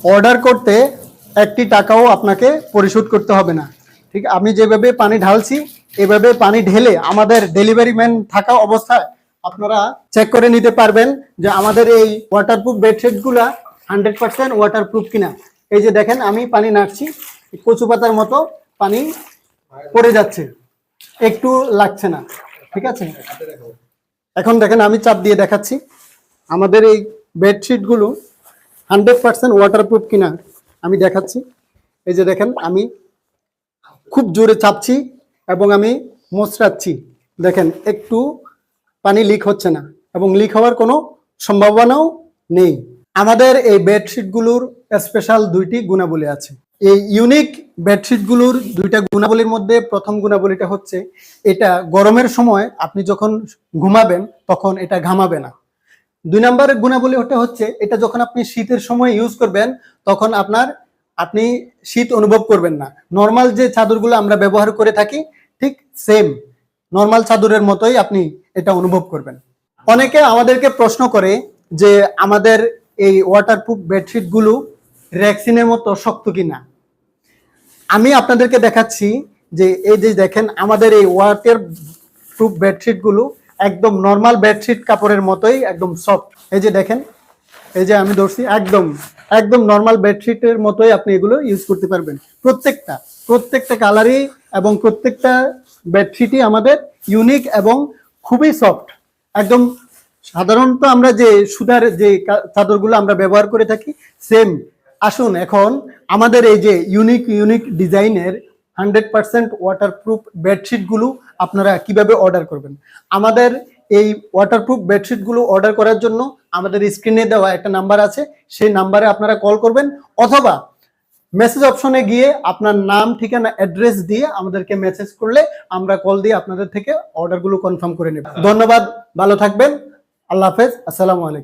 Order করতে একটি টাকাও আপনাকে পরিশোধ করতে হবে না। ঠিক আমি যেভাবে পানি ঢালছি এভাবে পানি ঢেলে আমাদের ডেলিভারি ম্যান থাকা অবস্থায় আপনারা চেক করে নিতে পারবেন যে আমাদের এই ওয়াটারপ্রুফ বেডশিটগুলা 100% ওয়াটারপ্রুফ কিনা। এই যে দেখেন আমি পানি নাড়ছি, কচু পাতার মতো পানি পড়ে যাচ্ছে, একটু লাগছে না। ঠিক আছে, এখন দেখেন আমি চাপ দিয়ে দেখাচ্ছি আমাদের এই বেডশিটগুলো 100% ওয়াটারপ্রুফ কিনা আমি দেখাচ্ছি। এই যে দেখেন আমি খুব জোরে চাপছি এবং আমি মোচড়াচ্ছি, দেখেন একটু পানি লিক হচ্ছে না এবং লিক হওয়ার কোনো সম্ভাবনাও নেই। আমাদের এই বেডশিটগুলোর স্পেশাল দুইটি গুণাবলী আছে। এই ইউনিক বেডশিটগুলোর দুইটা গুণাবলীর মধ্যে প্রথম গুণাবলীটা হচ্ছে এটা গরমের সময় আপনি যখন ঘুমাবেন তখন এটা ঘামাবে না। 2 নম্বরের গুণাবলী হচ্ছে এটা যখন আপনি শীতের সময় ইউজ করবেন তখন আপনি শীত অনুভব করবেন না। নর্মাল যে চাদরগুলো আমরা ব্যবহার করে থাকি ঠিক সেম নর্মাল চাদরের মতোই আপনি এটা অনুভব করবেন। অনেকে আমাদেরকে প্রশ্ন করে যে আমাদের এই ওয়াটারপ্রুফ বেডশিটগুলো রেক্সিনের মতো শক্ত কিনা। আমি আপনাদেরকে দেখাচ্ছি যে এই যে দেখেন আমাদের এই ওয়াটারপ্রুফ বেডশিটগুলো একদম নর্মাল বেডশিট কাপড়ের মতোই একদম সফট। এই যে দেখেন, এই যে আমি ধরছি একদম নর্মাল বেডশিটের মতোই আপনি এগুলো ইউজ করতে পারবেন। প্রত্যেকটা কালারই এবং প্রত্যেকটা বেডশিটই আমাদের ইউনিক এবং খুবই সফট। একদম সাধারণত আমরা যে সুতার যে চাদরগুলো আমরা ব্যবহার করে থাকি সেম। আসুন এখন আমাদের এই যে ইউনিক ডিজাইনের 100% ওয়াটারপ্রুফ বেডশিটগুলো আপনারা কিভাবে অর্ডার করবেন। আমাদের এই ওয়াটারপ্রুফ বেডশিটগুলো অর্ডার করার জন্য আমাদের স্ক্রিনে দেওয়া একটা নাম্বার আছে, সেই নাম্বারে আপনারা কল করবেন অথবা মেসেজ অপশনে গিয়ে আপনার নাম, ঠিকানা, অ্যাড্রেস দিয়ে আমাদেরকে মেসেজ করলে আমরা কল দিয়ে আপনাদের থেকে অর্ডারগুলো কনফার্ম করে নেব। ধন্যবাদ, ভালো থাকবেন, আল্লাহ হাফেজ, আসসালামু আলাইকুম।